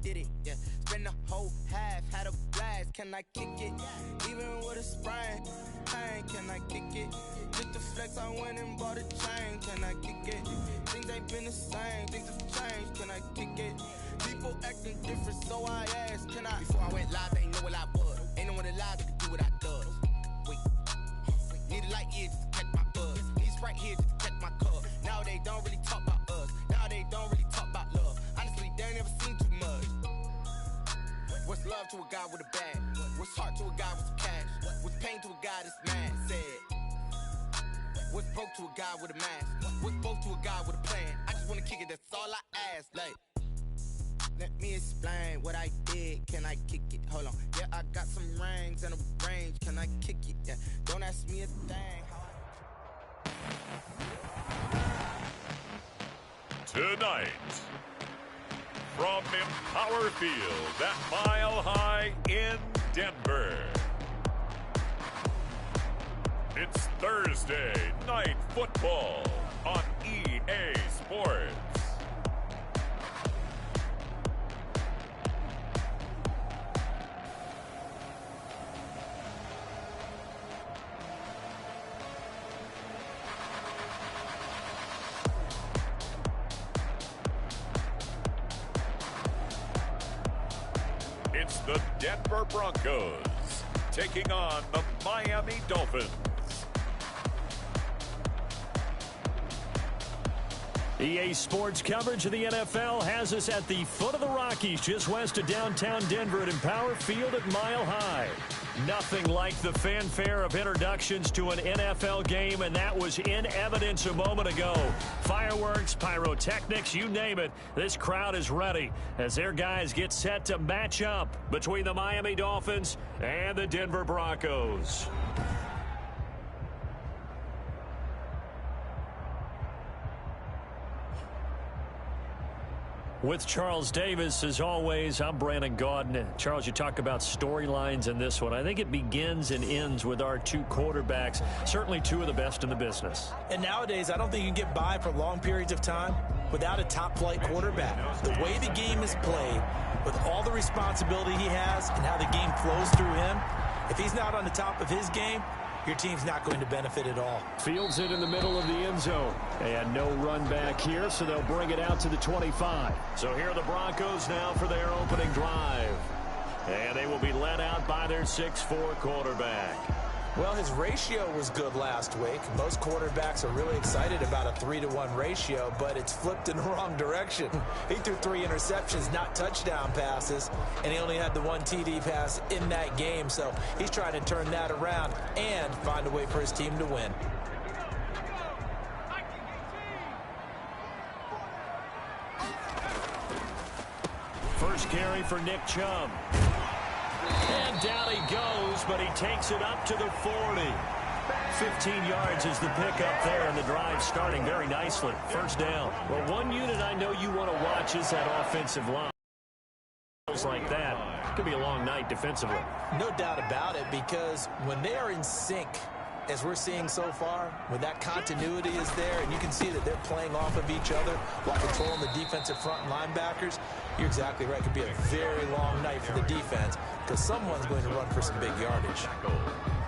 did it, yeah. Spend the whole half, had a blast, can I kick it? Even with a sprain, pain, can I kick it? Just the flex, I went and bought a chain, can I kick it? Things ain't been the same, things have changed, can I kick it? People acting different, so I asked, can I? Before I went live, they ain't know what I was. Ain't no one alive that could do what I does. Wait, need a light year just to catch my buzz. Need Sprite here just to catch my cup. Now they don't really talk about us. Now they don't really talk about love. Honestly, they ain't never seen too much. What's love to a guy with a bag? What's heart to a guy with some cash? What's pain to a guy that's mad? Said. What's broke to a guy with a mask? What's both to a guy with a plan? I just wanna kick it, that's all I ask. Like, let me explain what I did. Can I kick it? Hold on. Yeah, I got some rings and a range. Can I kick it? Yeah. Don't ask me a thing. Tonight, from Empower Field at Mile High in Denver, it's Thursday Night Football on EA Sports. It's the Denver Broncos taking on the Miami Dolphins. EA Sports coverage of the NFL has us at the foot of the Rockies, just west of downtown Denver at Empower Field at Mile High. Nothing like the fanfare of introductions to an NFL game, and that was in evidence a moment ago. Fireworks, pyrotechnics, you name it. This crowd is ready as their guys get set to match up between the Miami Dolphins and the Denver Broncos. With Charles Davis, as always, I'm Brandon Gaudin. Charles, you talk about storylines in this one. I think it begins and ends with our two quarterbacks, certainly two of the best in the business. And nowadays, I don't think you can get by for long periods of time without a top-flight quarterback. The way the game is played, with all the responsibility he has and how the game flows through him, if he's not on the top of his game, your team's not going to benefit at all. Fields it in the middle of the end zone. And no run back here, so they'll bring it out to the 25. So here are the Broncos now for their opening drive. And they will be led out by their 6'4 quarterback. Well, his ratio was good last week. Most quarterbacks are really excited about a 3-to-1 ratio, but it's flipped in the wrong direction. He threw 3 interceptions, not touchdown passes, and he only had the 1 TD pass in that game. So he's trying to turn that around and find a way for his team to win. First carry for Nick Chubb. And down he goes, but he takes it up to the 40. 15 yards is the pickup there, and the drive starting very nicely. First down. Well, one unit I know you want to watch is that offensive line. Like that, it could be a long night defensively. No doubt about it, because when they are in sync, as we're seeing so far, when that continuity is there and you can see that they're playing off of each other while controlling the defensive front and linebackers, you're exactly right. It could be a very long night for the defense because someone's going to run for some big yardage.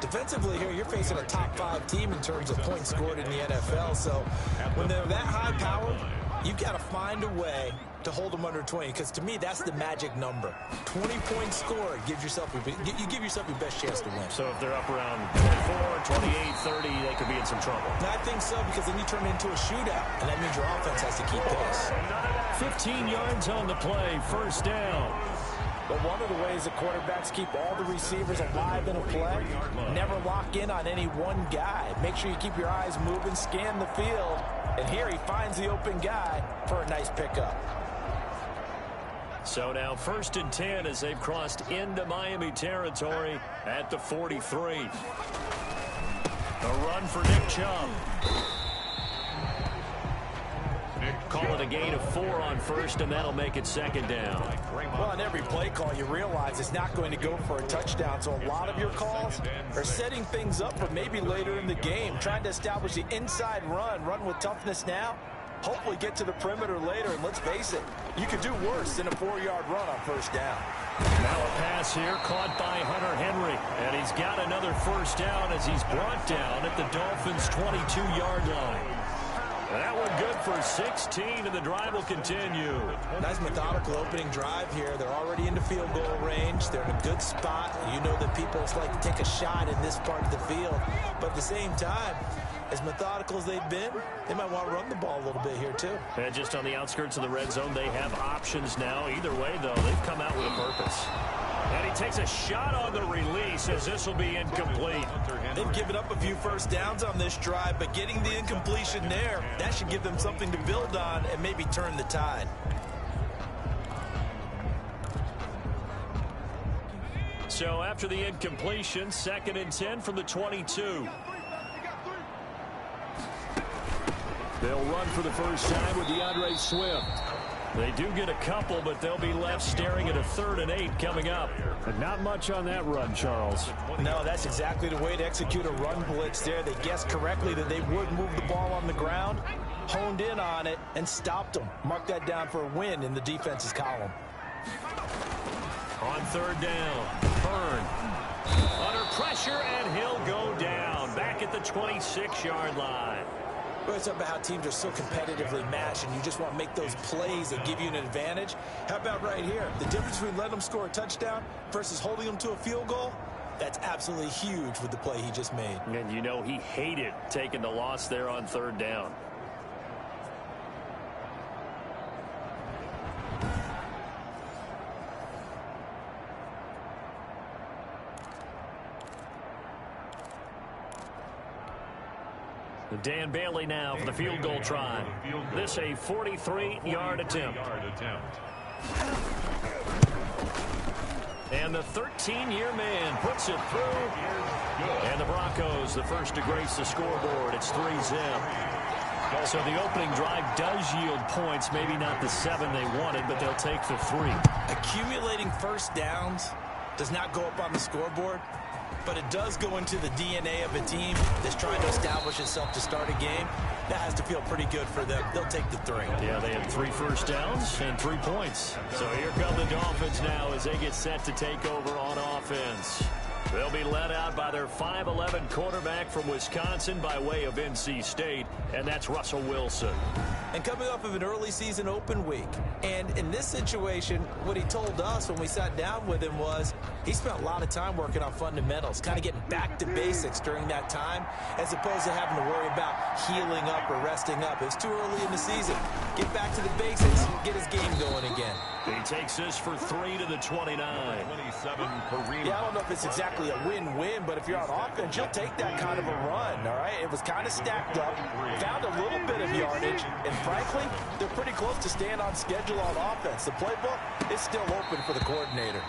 Defensively here, you're facing a top 5 team in terms of points scored in the NFL, so when they're that high powered, you've got to find a way to hold them under 20, because to me, that's the magic number. 20 points scored, you give yourself your best chance to win. So if they're up around 24, 28, 30, they could be in some trouble. And I think so, because then you turn it into a shootout, and that means your offense has to keep pace. 15 yards on the play, first down. But one of the ways the quarterbacks keep all the receivers alive in a play, never lock in on any one guy. Make sure you keep your eyes moving, scan the field, and here he finds the open guy for a nice pickup. So now 1st and 10 as they've crossed into Miami territory at the 43. A run for Nick Chubb. Call it a gain of 4 on first, and that'll make it 2nd down. Well, on every play call, you realize it's not going to go for a touchdown, so a lot of your calls are setting things up for maybe later in the game, trying to establish the inside run with toughness now, hopefully get to the perimeter later. And let's face it, you could do worse than a 4-yard run on first down. Now a pass here caught by Hunter Henry. And he's got another first down as he's brought down at the Dolphins' 22-yard line. That one good for 16, and the drive will continue. Nice methodical opening drive here. They're already into field goal range. They're in a good spot. You know that people like to take a shot in this part of the field. But at the same time, as methodical as they've been, they might want to run the ball a little bit here too. And just on the outskirts of the red zone, they have options now. Either way, though, they've come out with a purpose. And he takes a shot on the release as this will be incomplete. They've given up a few first downs on this drive, but getting the incompletion there, that should give them something to build on and maybe turn the tide. So after the incompletion, 2nd and 10 from the 22. They'll run for the first time with DeAndre Swift. They do get a couple, but they'll be left staring at a 3rd and 8 coming up. But not much on that run, Charles. No, that's exactly the way to execute a run blitz there. They guessed correctly that they would move the ball on the ground, honed in on it, and stopped them. Mark that down for a win in the defense's column. On 3rd down, Byrne. Under pressure, and he'll go down. Back at the 26-yard line. Well, it's about how teams are so competitively matched, and you just want to make those plays that give you an advantage. How about right here? The difference between letting them score a touchdown versus holding them to a field goal, that's absolutely huge with the play he just made. And you know he hated taking the loss there on 3rd down. Dan Bailey now for the field goal try. This a 43-yard attempt. And the 13-year man puts it through. And the Broncos, the first to grace the scoreboard. It's 3-zip. So the opening drive does yield points. Maybe not the 7 they wanted, but they'll take the 3. Accumulating first downs does not go up on the scoreboard, but it does go into the DNA of a team that's trying to establish itself to start a game. That has to feel pretty good for them. They'll take the 3. Yeah, they had 3 first downs and 3 points. So here come the Dolphins now as they get set to take over on offense. They'll be led out by their 5'11" quarterback from Wisconsin by way of NC State, and that's Russell Wilson. And coming off of an early season open week. And in this situation, what he told us when we sat down with him was he spent a lot of time working on fundamentals, kind of getting back to basics during that time, as opposed to having to worry about healing up or resting up. It's too early in the season. Get back to the basics, get his game going again. He takes this for 3 to the 29. Yeah, I don't know if it's exactly a win-win, but if you're on offense, you'll take that kind of a run, all right? It was kind of stacked up, found a little bit of yardage, and frankly, they're pretty close to staying on schedule on offense. The playbook is still open for the coordinator.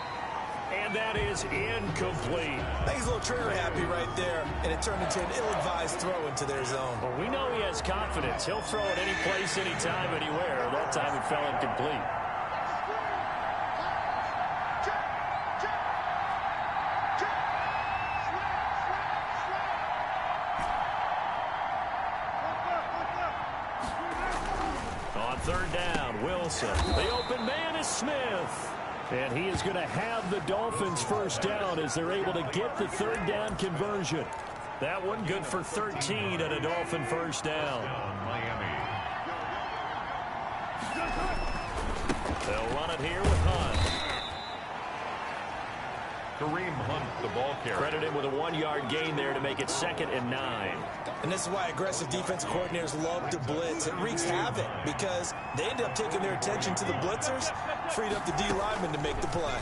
And that is incomplete. I think he's a little trigger happy right there, and it turned into an ill-advised throw into their zone. Well, we know he has confidence. He'll throw it any place, anytime, anywhere. That time it fell incomplete. On 3rd down, Wilson. The open man is Smith. And he is going to have the Dolphins first down as they're able to get the 3rd down conversion. That one good for 13 and a Dolphin first down. They'll run it here with Hunt. Kareem Hunt, the ball carrier. Credit him with a 1-yard gain there to make it 2nd and 9. And this is why aggressive defensive coordinators love to blitz. It wreaks havoc because they end up taking their attention to the blitzers, freed up the D lineman to make the play.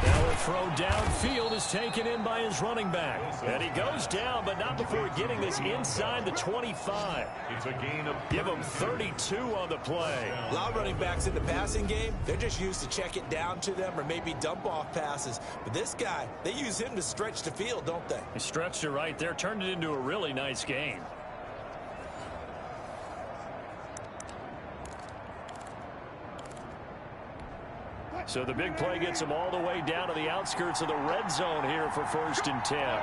Now a throw downfield is taken in by his running back. And he goes down, but not before getting this inside the 25. It's a gain of Give him 32 on the play. A lot of running backs in the passing game, they're just used to check it down to them or maybe dump off passes. But this guy, they use him to stretch the field, don't they? He stretched it right there, turned it into a really nice game. So the big play gets him all the way down to the outskirts of the red zone here for 1st and 10.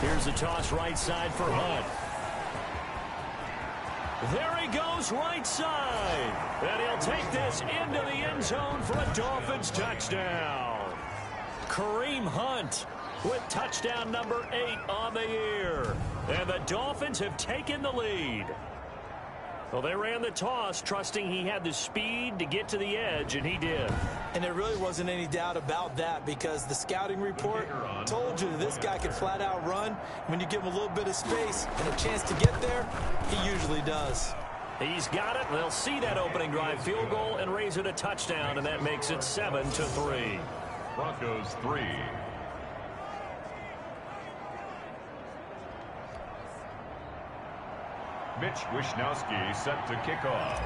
Here's the toss right side for Hunt. There he goes right side. And he'll take this into the end zone for a Dolphins touchdown. Kareem Hunt with touchdown number 8 on the year. And the Dolphins have taken the lead. Well, they ran the toss, trusting he had the speed to get to the edge, and he did. And there really wasn't any doubt about that, because the scouting report told you that this guy could flat out run. When you give him a little bit of space and a chance to get there, he usually does. He's got it. They'll see that opening drive field goal and raise it a touchdown, and that makes it 7-3. Broncos 3. Mitch Wishnowsky set to kick off.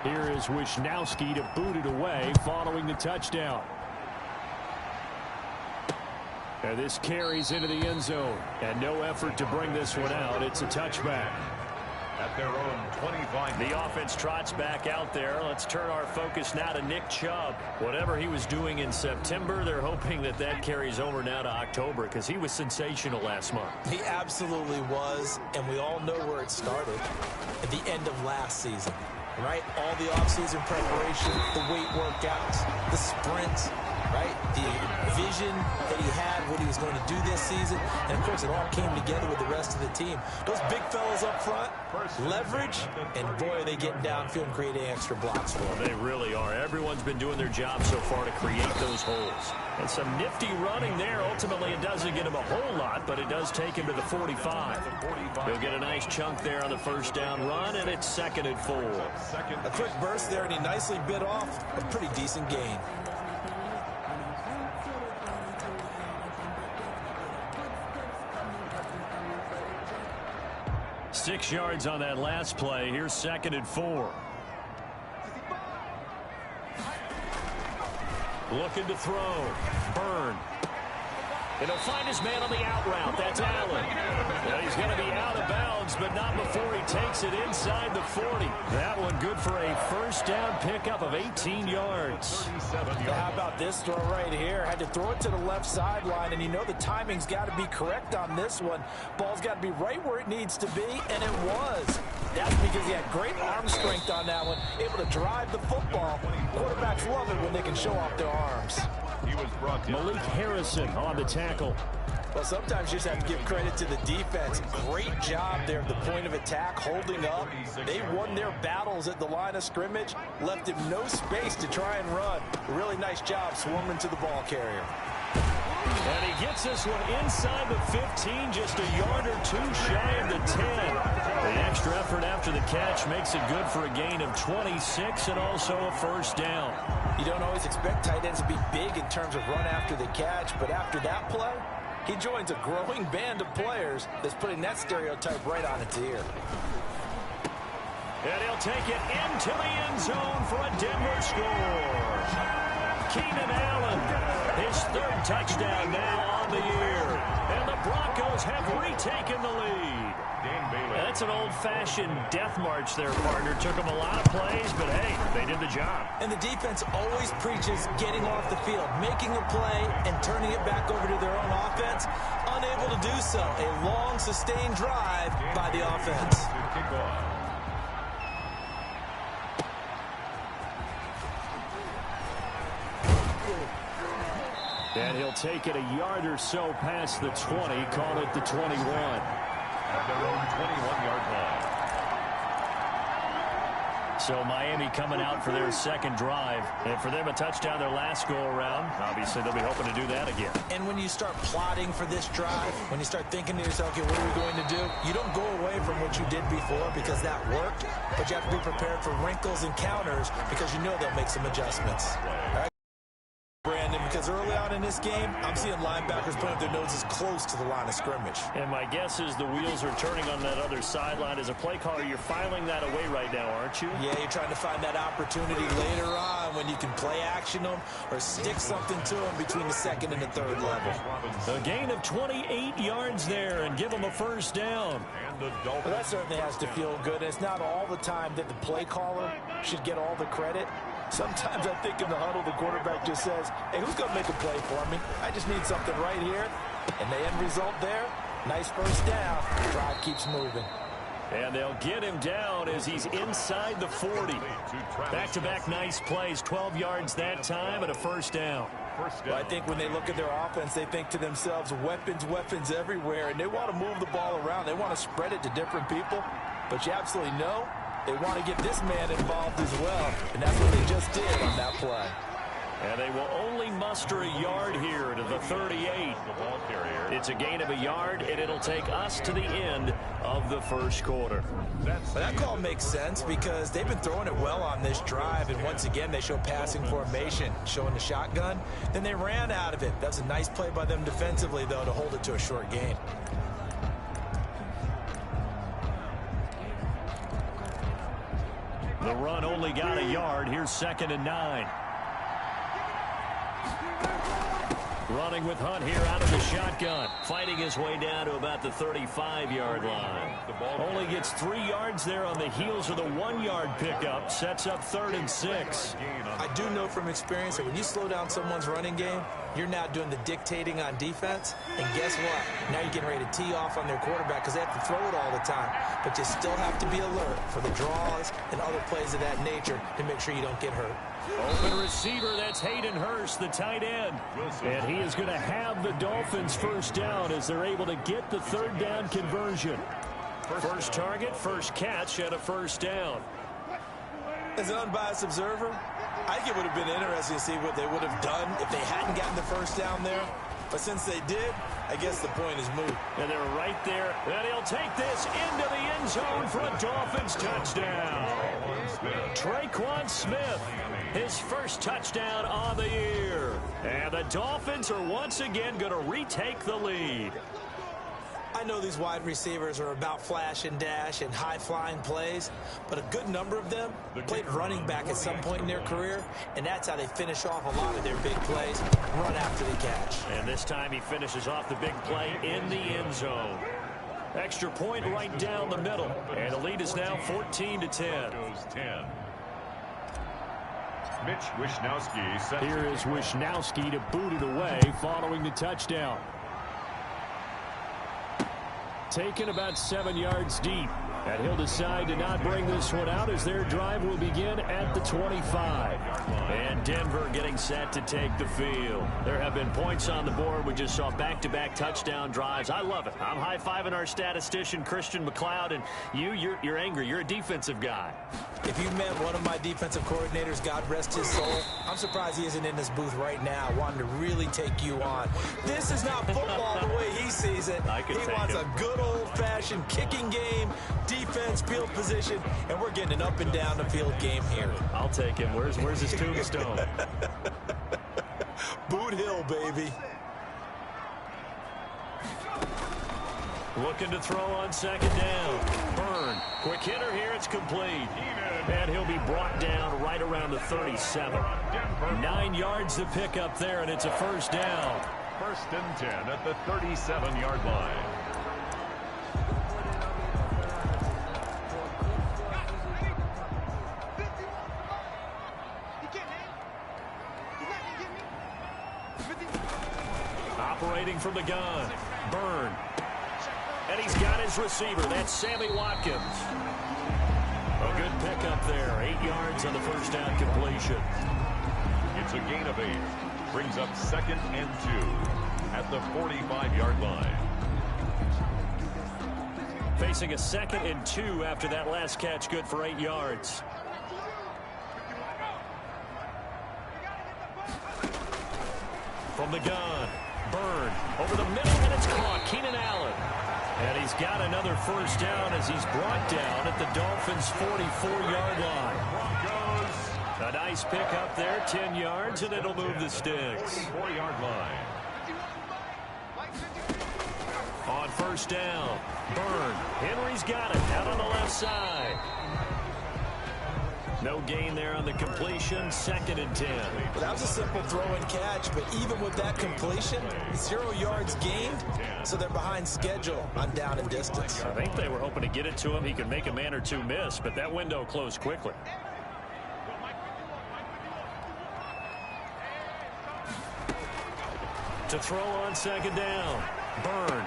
Here is Wishnowsky to boot it away following the touchdown. And this carries into the end zone. And no effort to bring this one out. It's a touchback. At their own 25. The offense trots back out there. Let's turn our focus now to Nick Chubb. Whatever he was doing in September, they're hoping that that carries over now to October, because he was sensational last month. He absolutely was, and we all know where it started at the end of last season, right? All the offseason preparation, the weight workouts, the sprints, right? The vision that he had, what he was going to do this season. And, of course, it all came together with the rest of the team. Those big fellas up front, leverage, and, boy, are they getting downfield and creating extra blocks for them. They really are. Everyone's been doing their job so far to create those holes. And some nifty running there. Ultimately, it doesn't get him a whole lot, but it does take him to the 45. He'll get a nice chunk there on the first down run, and it's 2nd and 4. A quick burst there, and he nicely bit off a pretty decent gain. Six yards on that last play. Here's 2nd and 4. Looking to throw. Byrne. And he'll find his man on the out route. That's Allen. Well, he's going to be out of bounds, but not before he takes it inside the 40. That one good for a first down pickup of 18 yards. How about this throw right here? Had to throw it to the left sideline, and you know the timing's got to be correct on this one. Ball's got to be right where it needs to be, and it was. That's because he had great arm strength on that one, able to drive the football. Quarterbacks love it when they can show off their arms. Malik Harrison on the tackle. Well, sometimes you just have to give credit to the defense. Great job there at the point of attack, holding up. They won their battles at the line of scrimmage, left him no space to try and run. Really nice job swarming to the ball carrier. And he gets this one inside the 15, just a yard or two shy of the 10. The extra effort after the catch makes it good for a gain of 26 and also a first down. You don't always expect tight ends to be big in terms of run after the catch, but after that play, he joins a growing band of players that's putting that stereotype right on its ear. And he'll take it into the end zone for a Denver score. Keenan Allen, his 3rd touchdown now on the year. And the Broncos have retaken the lead. That's an old-fashioned death march there, partner. Took them a lot of plays, but, hey, they did the job. And the defense always preaches getting off the field, making a play, and turning it back over to their own offense. Unable to do so. A long, sustained drive by the offense. And he'll take it a yard or so past the 20, call it the 21. At their own 21-yard line. So Miami coming out for their 2nd drive. And for them, a touchdown their last go-around. Obviously, they'll be hoping to do that again. And when you start plotting for this drive, when you start thinking to yourself, okay, what are we going to do? You don't go away from what you did before because that worked. But you have to be prepared for wrinkles and counters because you know they'll make some adjustments. All right? Brandon, because early on in this game, I'm seeing linebackers putting up their noses close to the line of scrimmage. And my guess is the wheels are turning on that other sideline. As a play caller, you're filing that away right now, aren't you? Yeah, you're trying to find that opportunity later on when you can play action them or stick something to them between the 2nd and the 3rd level. A gain of 28 yards there and give them a first down. Well, that certainly has to feel good. It's not all the time that the play caller should get all the credit. Sometimes I think in the huddle, the quarterback just says, hey, who's going to make a play for me? I just need something right here. And the end result there, nice first down. The drive keeps moving. And they'll get him down as he's inside the 40. Back-to-back nice plays, 12 yards that time and a first down. Well, I think when they look at their offense, they think to themselves, weapons, weapons everywhere, and they want to move the ball around. They want to spread it to different people, but you absolutely know they want to get this man involved as well, and that's what they just did on that play. And they will only muster a yard here to the 38. It's a gain of a yard, and it'll take us to the end of the first quarter. That call makes sense because they've been throwing it well on this drive, and once again they show passing formation, showing the shotgun. Then they ran out of it. That's a nice play by them defensively, though, to hold it to a short gain. The run only got a yard. Here's 2nd and 9. Running with Hunt here out of the shotgun. Fighting his way down to about the 35-yard line. Only gets 3 yards there on the heels of the 1-yard pickup. Sets up 3rd and 6. I do know from experience that when you slow down someone's running game, you're now doing the dictating on defense. And guess what? Now you're getting ready to tee off on their quarterback because they have to throw it all the time. But you still have to be alert for the draws and other plays of that nature to make sure you don't get hurt. Open receiver, that's Hayden Hurst, the tight end. And he is going to have the Dolphins first down as they're able to get the 3rd down conversion. First target, first catch, and a first down. As an unbiased observer, I think it would have been interesting to see what they would have done if they hadn't gotten the first down there. But since they did, I guess the point is moot. And they're right there. And he'll take this into the end zone for a Dolphins touchdown. Traquan Smith, his first touchdown on the year. And the Dolphins are once again going to retake the lead. I know these wide receivers are about flash and dash and high-flying plays, but a good number of them played running back at some point in their career, and that's how they finish off a lot of their big plays, run after the catch. And this time he finishes off the big play in the end zone. Extra point right down the middle, and the lead is now 14-10. Mitch Wishnowsky. Here is Wishnowsky to boot it away following the touchdown. Taken about 7 yards deep. And he'll decide to not bring this one out as their drive will begin at the 25. And Denver getting set to take the field. There have been points on the board. We just saw back-to-back touchdown drives. I love it. I'm high-fiving our statistician, Christian McLeod, and you're angry. You're a defensive guy. If you met one of my defensive coordinators, God rest his soul, I'm surprised he isn't in this booth right now wanting to really take you on. This is not football the way he sees it. He wants a good old-fashioned kicking game, defense, field position, and we're getting an up and down the field game here. I'll take him. Where's his tombstone? Boot Hill, baby. Looking to throw on 2nd down. Byrne. Quick hitter here. It's complete. And he'll be brought down right around the 37. 9 yards to pick up there, and it's a first down. 1st and 10 at the 37-yard line. Operating from the gun. Byrne. And he's got his receiver. That's Sammy Watkins. A good pickup there. 8 yards on the first down completion. It's a gain of 8. Brings up 2nd and 2 at the 45-yard line. Facing a 2nd and 2 after that last catch. Good for 8 yards. From the gun. Byrne over the middle, and it's caught. Keenan Allen. And he's got another first down as he's brought down at the Dolphins' 44-yard line. A nice pickup there, 10 yards, and it'll move the sticks. 4-yard line. On first down, Byrne. Henry's got it out on the left side. No gain there on the completion. 2nd and 10. Well, that was a simple throw and catch, but even with that completion, 0 yards gained, so they're behind schedule on down and distance. I think they were hoping to get it to him. He could make a man or two miss, but that window closed quickly. To throw on 2nd down, Byrne.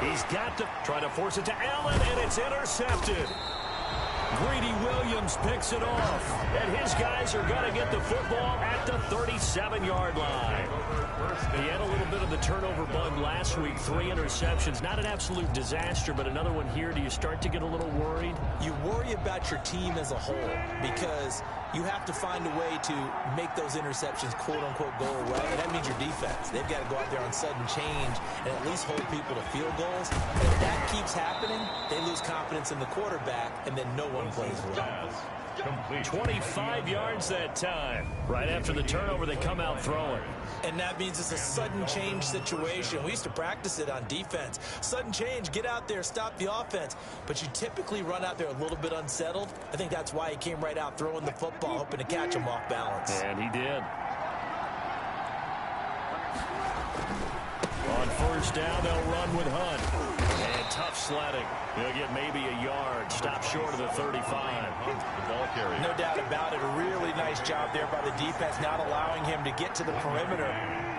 He's got to try to force it to Allen, and it's intercepted. Greedy Williams picks it off, and his guys are going to get the football at the 37-yard line. He had a little bit of the turnover bug last week, 3 interceptions. Not an absolute disaster, but another one here. Do you start to get a little worried? You worry about your team as a whole because you have to find a way to make those interceptions, quote-unquote, go away. And that means your defense. They've got to go out there on sudden change and at least hold people to field goals. And if that keeps happening, they lose confidence in the quarterback, and then no one plays well. 25 yards that time. Right after the turnover, they come out throwing. And that means it's a sudden change situation. We used to practice it on defense. Sudden change, get out there, stop the offense. But you typically run out there a little bit unsettled. I think that's why he came right out throwing the football, hoping to catch him off balance. And he did. On first down, they'll run with Hunt. And tough sledding. He'll get maybe a yard. Stop short of the 35. The ball carrier. No doubt about it. A really nice job there by the defense, not allowing him to get to the perimeter.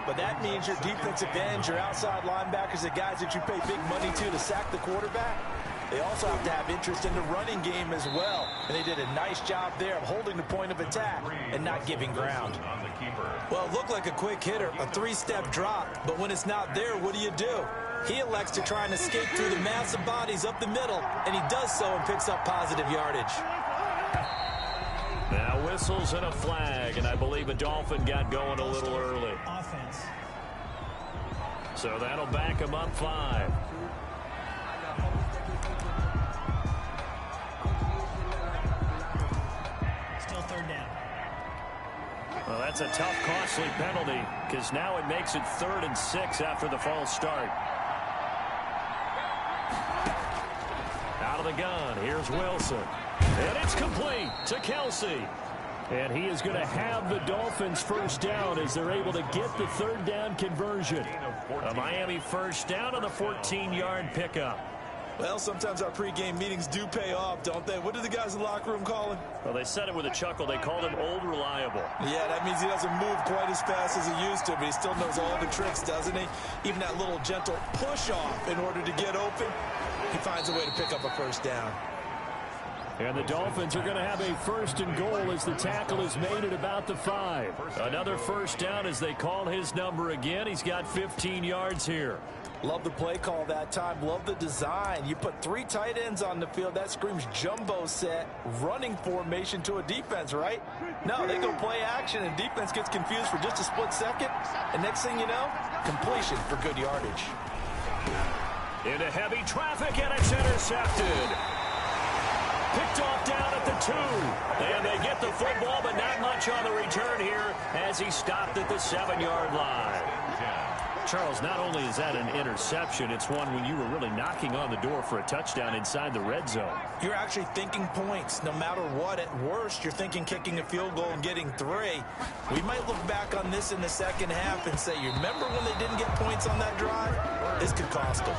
But that means your defensive ends, your outside linebackers, the guys that you pay big money to sack the quarterback, they also have to have interest in the running game as well. And they did a nice job there of holding the point of attack and not giving ground. Well, it looked like a quick hitter, a 3-step drop. But when it's not there, what do? He elects to try and escape through the massive bodies up the middle, and he does so and picks up positive yardage. Now whistles and a flag, and I believe a Dolphin got going a little early. Offense. So that'll back him up 5. Still third down. Well, that's a tough, costly penalty because now it makes it 3rd and 6 after the false start. Out of the gun, here's Wilson. And it's complete to Kelsey. And he is going to have the Dolphins first down as they're able to get the 3rd down conversion. A Miami first down on the 14-yard pickup. Well, sometimes our pregame meetings do pay off, don't they? What do the guys in the locker room call him? Well, they said it with a chuckle. They called him Old Reliable. Yeah, that means he doesn't move quite as fast as he used to, but he still knows all the tricks, doesn't he? Even that little gentle push-off in order to get open, he finds a way to pick up a first down. And the Dolphins are going to have a 1st and goal as the tackle is made at about the 5. Another first down as they call his number again. He's got 15 yards here. Love the play call that time. Love the design. You put 3 tight ends on the field. That screams jumbo set, running formation to a defense, right? No, they go play action, and defense gets confused for just a split second. And next thing you know, completion for good yardage. Into heavy traffic, and it's intercepted. Picked off down at the 2. And they get the football, but not much on the return here as he stopped at the 7-yard line. Charles, not only is that an interception, it's one when you were really knocking on the door for a touchdown inside the red zone. You're actually thinking points no matter what. At worst, you're thinking kicking a field goal and getting 3. We might look back on this in the second half and say, you remember when they didn't get points on that drive? This could cost them.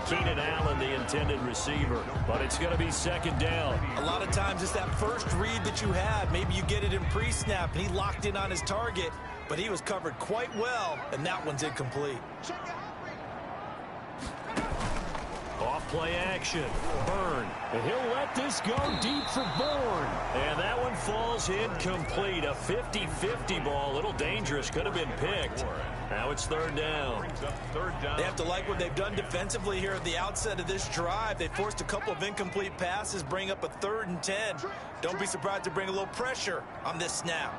Keenan Allen, the intended receiver, but it's going to be 2nd down. A lot of times it's that first read that you have. Maybe you get it in pre-snap, and he locked in on his target, but he was covered quite well, and that one's incomplete. Off play action. Byrne. And he'll let this go deep for Bourne. And that one falls incomplete. A 50-50 ball. A little dangerous. Could have been picked. Now it's 3rd down. They have to like what they've done defensively here at the outset of this drive. They forced a couple of incomplete passes, bring up a 3rd and 10. Don't be surprised to bring a little pressure on this snap.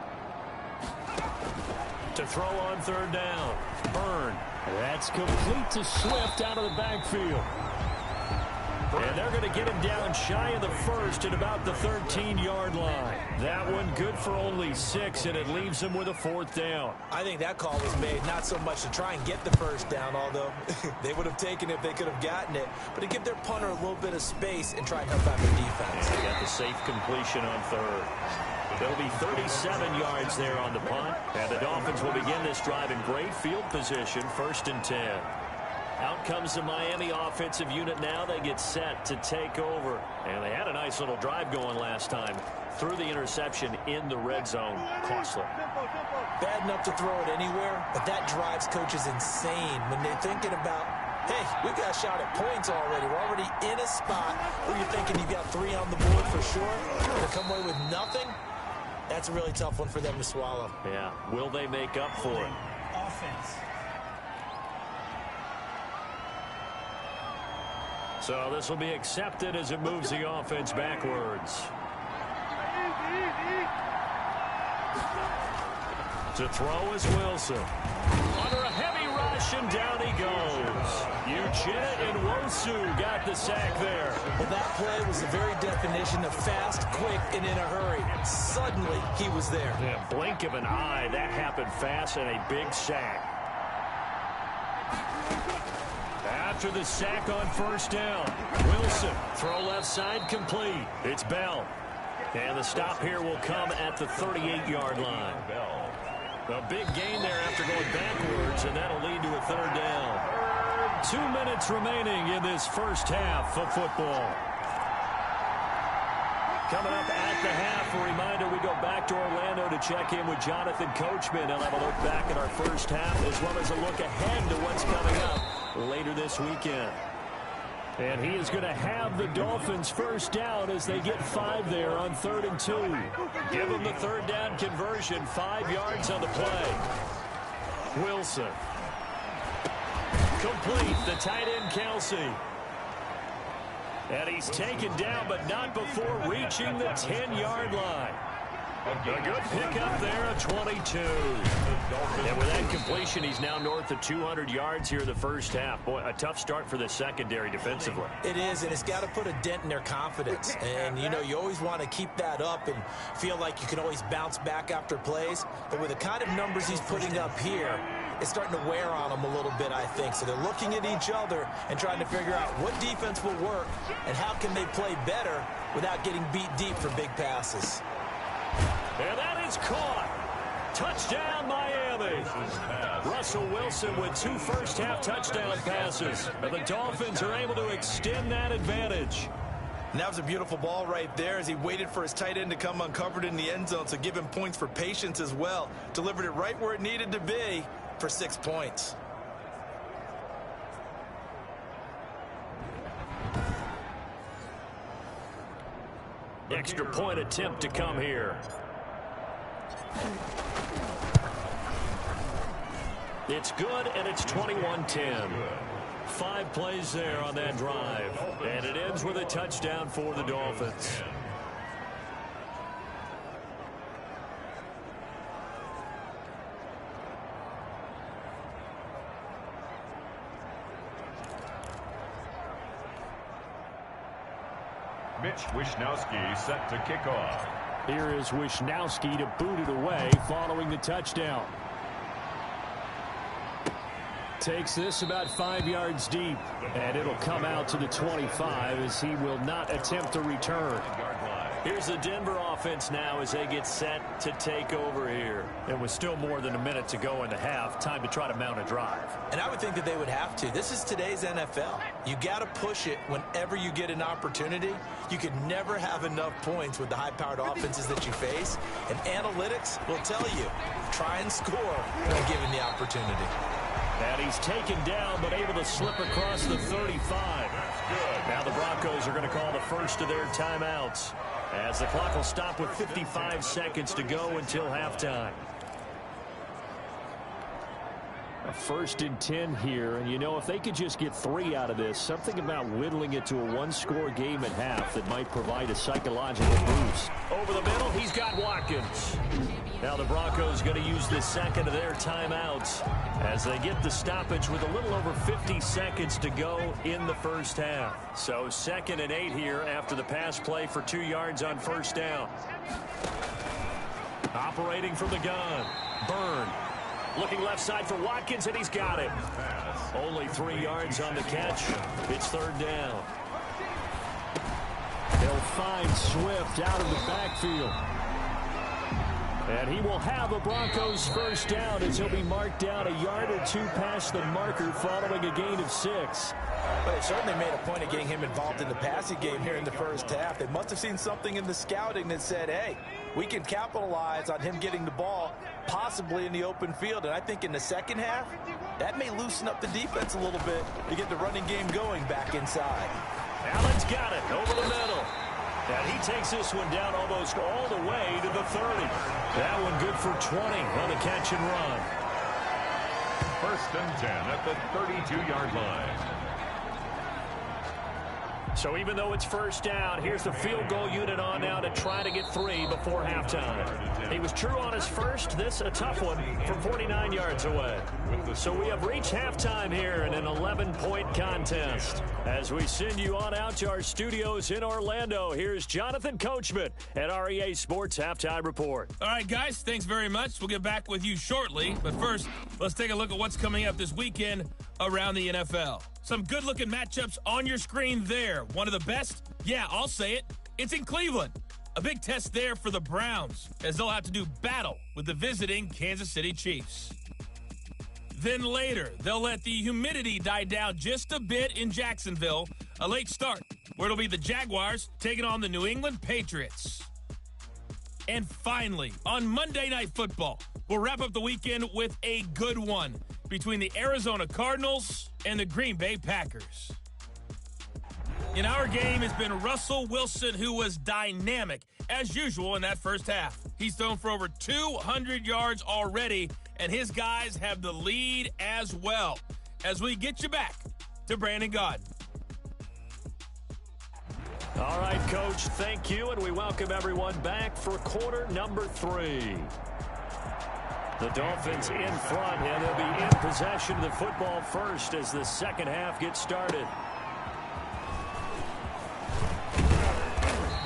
To throw on 3rd down. Byrne. That's complete to Swift out of the backfield. And they're going to get him down shy of the 1st at about the 13-yard line. That one good for only 6, and it leaves them with a 4th down. I think that call was made not so much to try and get the first down, although they would have taken it if they could have gotten it, but to give their punter a little bit of space and try and help out their defense. And they got the safe completion on 3rd. There'll be 37 yards there on the punt, and the Dolphins will begin this drive in great field position, 1st and 10. Out comes the Miami offensive unit now. They get set to take over. And they had a nice little drive going last time. Threw the interception in the red zone. Costly. Bad enough to throw it anywhere, but that drives coaches insane when they're thinking about hey, we've got a shot at points already. We're already in a spot where you're thinking you've got 3 on the board for sure. To come away with nothing, that's a really tough one for them to swallow. Yeah, will they make up for it? Offense. So this will be accepted as it moves the offense backwards. To throw is Wilson. Under a heavy rush, and down he goes. Uchenna and Nwosu got the sack there. Well, that play was the very definition of fast, quick, and in a hurry. Suddenly, he was there. Yeah, blink of an eye, that happened fast, and a big sack. After the sack on first down, Wilson, throw left side, complete. It's Bell. And the stop here will come at the 38-yard line. A big gain there after going backwards, and that'll lead to a third down. 2 minutes remaining in this first half of football. Coming up at the half, a reminder, we go back to Orlando to check in with Jonathan Coachman. He'll have a look back at our first half, as well as a look ahead to what's coming up later this weekend. And he is going to have the Dolphins first down as they get 5 there on 3rd and 2. Give them the third down conversion, 5 yards on the play. Wilson. Complete, the tight end Kelsey. And he's taken down, but not before reaching the 10-yard line. A good pickup there at 22. And with that completion, he's now north of 200 yards here in the first half. Boy, a tough start for the secondary defensively. It is, and it's got to put a dent in their confidence. And, you know, you always want to keep that up and feel like you can always bounce back after plays. But with the kind of numbers he's putting up here, it's starting to wear on them a little bit, I think. So they're looking at each other and trying to figure out what defense will work and how can they play better without getting beat deep for big passes. And that is caught. Touchdown, Miami. Russell Wilson with 2 first-half touchdown passes. And the Dolphins are able to extend that advantage. And that was a beautiful ball right there as he waited for his tight end to come uncovered in the end zone, so give him points for patience as well. Delivered it right where it needed to be for 6 points. Extra point attempt to come here. It's good, and it's 21-10. 5 plays there on that drive. And it ends with a touchdown for the Dolphins. Mitch Wishnowsky set to kick off. Here is Wishnowsky to boot it away following the touchdown. Takes this about 5 yards deep, and it'll come out to the 25 as he will not attempt to return. Here's the Denver offense now as they get set to take over here. And with still more than a minute to go in the half, time to try to mount a drive. And I would think that they would have to. This is today's NFL. You got to push it whenever you get an opportunity. You could never have enough points with the high-powered offenses that you face. And analytics will tell you, try and score when given the opportunity. And he's taken down, but able to slip across the 35. Now the Broncos are going to call the first of their timeouts, as the clock will stop with 55 seconds to go until halftime. A 1st and 10 here, and you know, if they could just get 3 out of this, something about whittling it to a 1-score game at half that might provide a psychological boost. Over the middle, he's got Watkins. Now the Broncos going to use the second of their timeouts as they get the stoppage with a little over 50 seconds to go in the first half. So 2nd and 8 here after the pass play for 2 yards on first down. Operating from the gun, Byrne. Looking left side for Watkins, and he's got it. Only 3 yards on the catch. It's 3rd down. They'll find Swift out of the backfield. And he will have a Broncos first down as he'll be marked down a yard or 2 past the marker following a gain of 6. But they certainly made a point of getting him involved in the passing game here in the first half. They must have seen something in the scouting that said, hey, we can capitalize on him getting the ball possibly in the open field. And I think in the second half, That may loosen up the defense a little bit to get the running game going back inside. Allen's got it over the middle. And he takes this one down almost all the way to the 30. That one good for 20 on the catch and run. 1st and 10 at the 32-yard line. So even though it's first down, here's the field goal unit on now to try to get 3 before halftime. He was true on his first. This a tough one from 49 yards away. So we have reached halftime here in an 11-point contest. As we send you on out to our studios in Orlando, here's Jonathan Coachman at REA Sports Halftime Report. All right, guys, thanks very much. We'll get back with you shortly. But first, let's take a look at what's coming up this weekend around the NFL. Some good-looking matchups on your screen there. One of the best? Yeah, I'll say it. It's in Cleveland. A big test there for the Browns, as they'll have to do battle with the visiting Kansas City Chiefs. Then later, they'll let the humidity die down just a bit in Jacksonville. A late start, where it'll be the Jaguars taking on the New England Patriots. And finally, on Monday Night Football, we'll wrap up the weekend with a good one between the Arizona Cardinals and the Green Bay Packers. In our game has been Russell Wilson, who was dynamic, as usual, in that first half. He's thrown for over 200 yards already, and his guys have the lead as well. As we get you back to Brandon Gaudin. All right, Coach, thank you, and we welcome everyone back for quarter number 3. The Dolphins in front, and they'll be in possession of the football first as the second half gets started.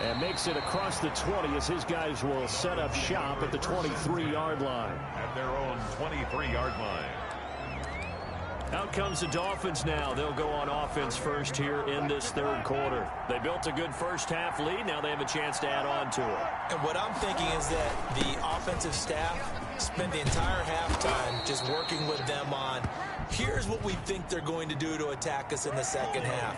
And makes it across the 20 as his guys will set up shop at the 23-yard line. At their own 23-yard line. Out comes the Dolphins now. They'll go on offense first here in this third quarter. They built a good first half lead. Now they have a chance to add on to it. And what I'm thinking is that the offensive staff spent the entire halftime just working with them on, here's what we think they're going to do to attack us in the second half.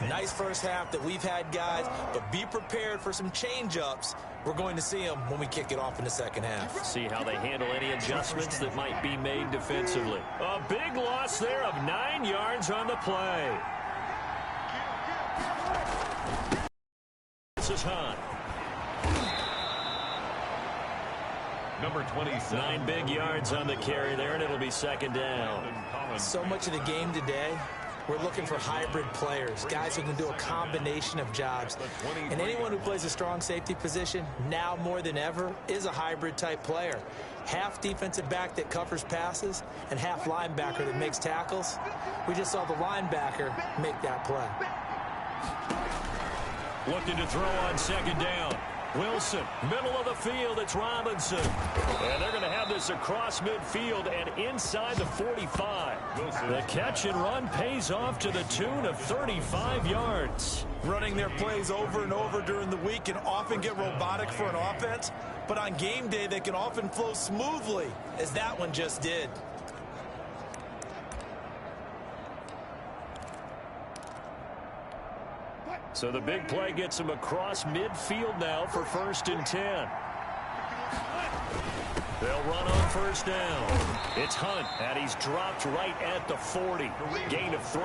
Nice first half that we've had, guys, but be prepared for some change-ups. We're going to see them when we kick it off in the second half. See how they handle any adjustments that might be made defensively. A big loss there of 9 yards on the play. This is Hunt. Number 27. 9 big yards on the carry there, and it'll be second down. So much of the game today, we're looking for hybrid players, guys who can do a combination of jobs. And anyone who plays a strong safety position, now more than ever, is a hybrid-type player. Half defensive back that covers passes and half linebacker that makes tackles. We just saw the linebacker make that play. Looking to throw on second down. Wilson, middle of the field, it's Robinson. And they're going to have this across midfield and inside the 45. The catch and run pays off to the tune of 35 yards. Running their plays over and over during the week can often get robotic for an offense, but on game day they can often flow smoothly, as that one just did. So the big play gets him across midfield now for 1st and 10. They'll run on first down. It's Hunt, and he's dropped right at the 40. Gain of 3.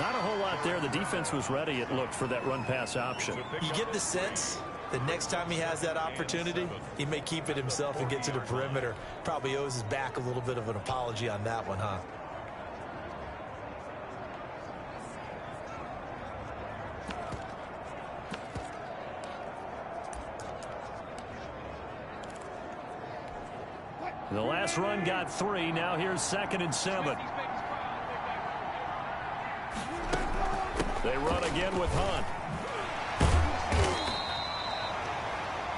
Not a whole lot there. The defense was ready, it looked, for that run-pass option. You get the sense that next time he has that opportunity, he may keep it himself and get to the perimeter. Probably owes his back a little bit of an apology on that one, huh? The last run got 3. Now here's 2nd and 7. They run again with Hunt.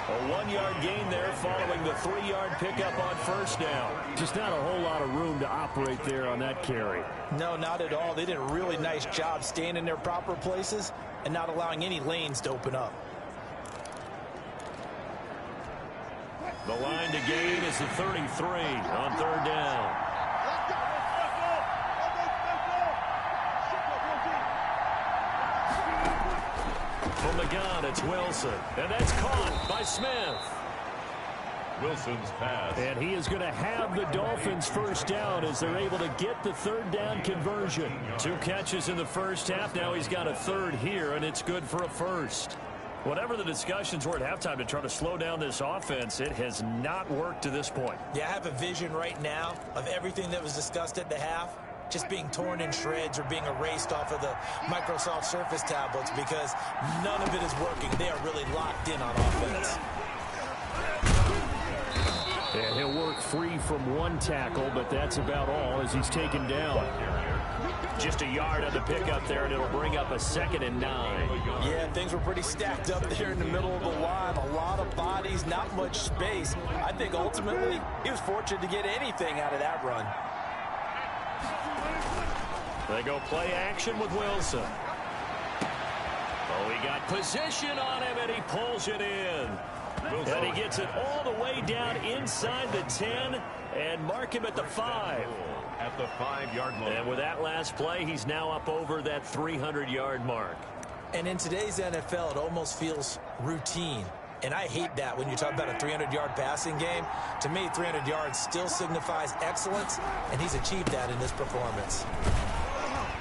A 1-yard gain there following the 3-yard pickup on first down. Just not a whole lot of room to operate there on that carry. No, not at all. They did a really nice job staying in their proper places and not allowing any lanes to open up. The line to gain is the 33 on 3rd down. From the gun, it's Wilson. And that's caught by Smith. Wilson's pass. And he is going to have the Dolphins first down as they're able to get the third down conversion. 2 catches in the first half. Now he's got a third here, and it's good for a first. Whatever the discussions were at halftime to try to slow down this offense, it has not worked to this point. Yeah, I have a vision right now of everything that was discussed at the half just being torn in shreds or being erased off of the Microsoft Surface tablets because none of it is working. They are really locked in on offense. And he'll work free from 1 tackle, but that's about all as he's taken down. Just a yard on the pickup there, and it'll bring up a 2nd and 9. Yeah, things were pretty stacked up there in the middle of the line. A lot of bodies, not much space. I think ultimately he was fortunate to get anything out of that run. They go play action with Wilson. Oh, he got position on him, and he pulls it in. And he gets it all the way down inside the 10 and mark him at the 5. At the 5-yard line. And with that last play, he's now up over that 300-yard mark. And in today's NFL, it almost feels routine. And I hate that when you talk about a 300-yard passing game. To me, 300 yards still signifies excellence, and he's achieved that in this performance.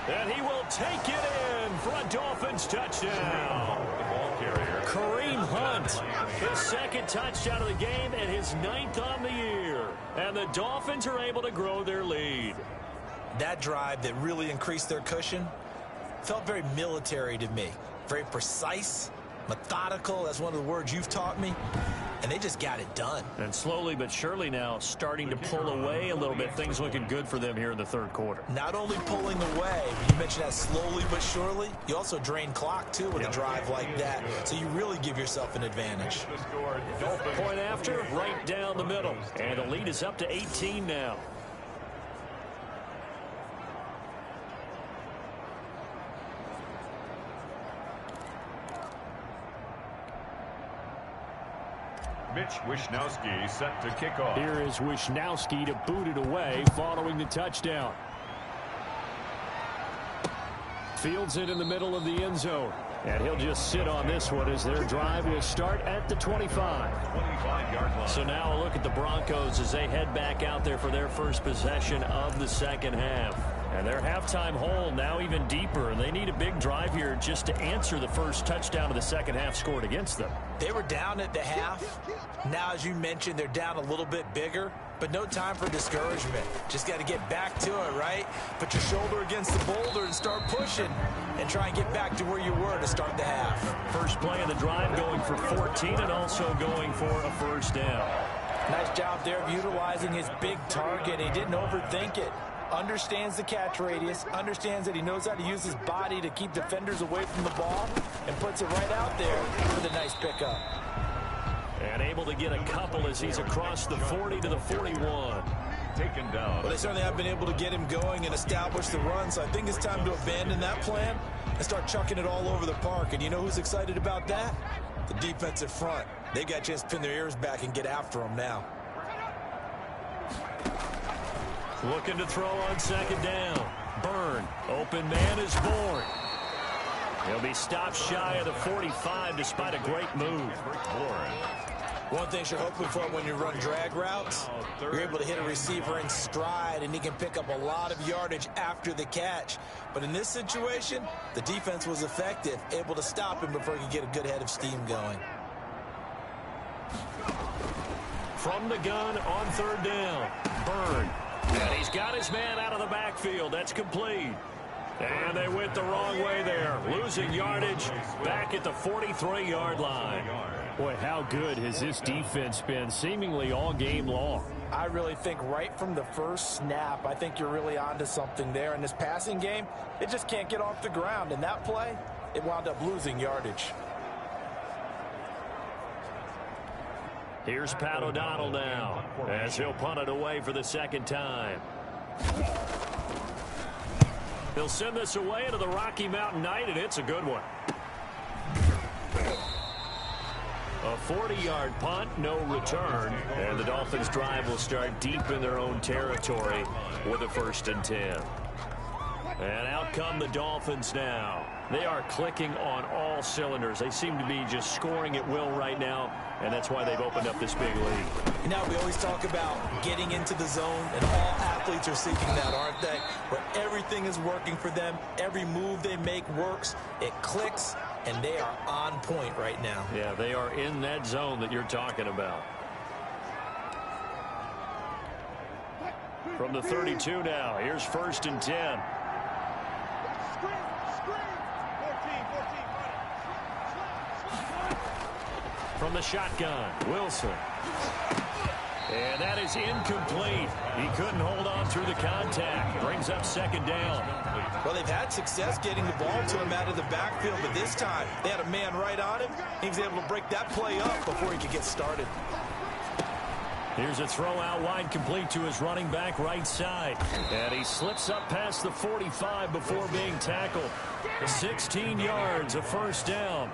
And he will take it in for a Dolphins touchdown. The ball carrier. Kareem Hunt, his 2nd touchdown of the game and his 9th on the year. And the Dolphins are able to grow their lead. That drive that really increased their cushion felt very military to me. Very precise, methodical. That's one of the words you've taught me. And they just got it done. And slowly but surely now starting to pull away a little bit. Things looking good for them here in the 3rd quarter. Not only pulling away, you mentioned that slowly but surely, you also drain clock, too, with a drive like that. So you really give yourself an advantage. Point after, right down the middle. And the lead is up to 18 now. Mitch Wishnowsky set to kick off. Here is Wishnowsky to boot it away following the touchdown. Fields it in the middle of the end zone. And he'll just sit on this one as their drive will start at the 25. 25-yard line. So now a look at the Broncos as they head back out there for their first possession of the 2nd half. And their halftime hole now even deeper. And they need a big drive here just to answer the first touchdown of the 2nd half scored against them. They were down at the half. Now, as you mentioned, they're down a little bit bigger. But no time for discouragement. Just got to get back to it, right? Put your shoulder against the boulder and start pushing. And try and get back to where you were to start the half. First play of the drive going for 14 and also going for a first down. Nice job there of utilizing his big target. He didn't overthink it. Understands the catch radius, understands that he knows how to use his body to keep defenders away from the ball, and puts it right out there with a nice pickup. And able to get a couple as he's across the 40 to the 41. Taken down. Well, they certainly have been able to get him going and establish the run, so I think it's time to abandon that plan and start chucking it all over the park. And you know who's excited about that? The defensive front. They got a chance to pin their ears back and get after him now. Looking to throw on 2nd down. Byrne. Open man is Bourne. He'll be stopped shy of the 45 despite a great move. One thing you're hoping for when you run drag routes, you're able to hit a receiver in stride, and he can pick up a lot of yardage after the catch. But in this situation, the defense was effective, able to stop him before he could get a good head of steam going. From the gun on 3rd down. Byrne. And he's got his man out of the backfield. That's complete. And they went the wrong way there. Losing yardage back at the 43-yard line. Boy, how good has this defense been seemingly all game long? I really think right from the first snap, I think you're really onto something there. In this passing game, it just can't get off the ground. And that play, it wound up losing yardage. Here's Pat O'Donnell now as he'll punt it away for the 2nd time. He'll send this away into the Rocky Mountain Night, and it's a good one. A 40-yard punt, no return, and the Dolphins' drive will start deep in their own territory with a 1st and 10. And out come the Dolphins now. They are clicking on all cylinders. They seem to be just scoring at will right now, and that's why they've opened up this big lead. You know, we always talk about getting into the zone, and all athletes are seeking that, aren't they? Where everything is working for them. Every move they make works. It clicks, and they are on point right now. Yeah, they are in that zone that you're talking about. From the 32 now, here's 1st and 10. From the shotgun, Wilson. And that is incomplete. He couldn't hold on through the contact. Brings up 2nd down. Well, they've had success getting the ball to him out of the backfield, but this time they had a man right on him. He was able to break that play up before he could get started. Here's a throw out wide, complete to his running back right side. And he slips up past the 45 before being tackled. 16 yards, a 1st down.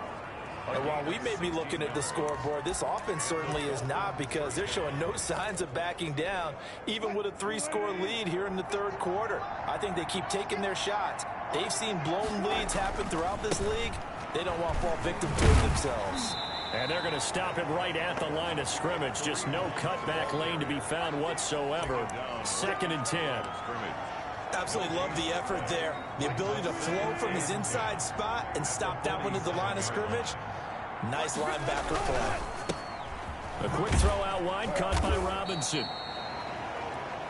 And while we may be looking at the scoreboard, this offense certainly is not, because they're showing no signs of backing down, even with a 3-score lead here in the 3rd quarter. I think they keep taking their shots. They've seen blown leads happen throughout this league. They don't want to fall victim to it themselves. And they're going to stop him right at the line of scrimmage. Just no cutback lane to be found whatsoever. 2nd and 10. Absolutely love the effort there. The ability to flow from his inside spot and stop that one at the line of scrimmage. Nice linebacker play. A quick throw out wide, caught by Robinson.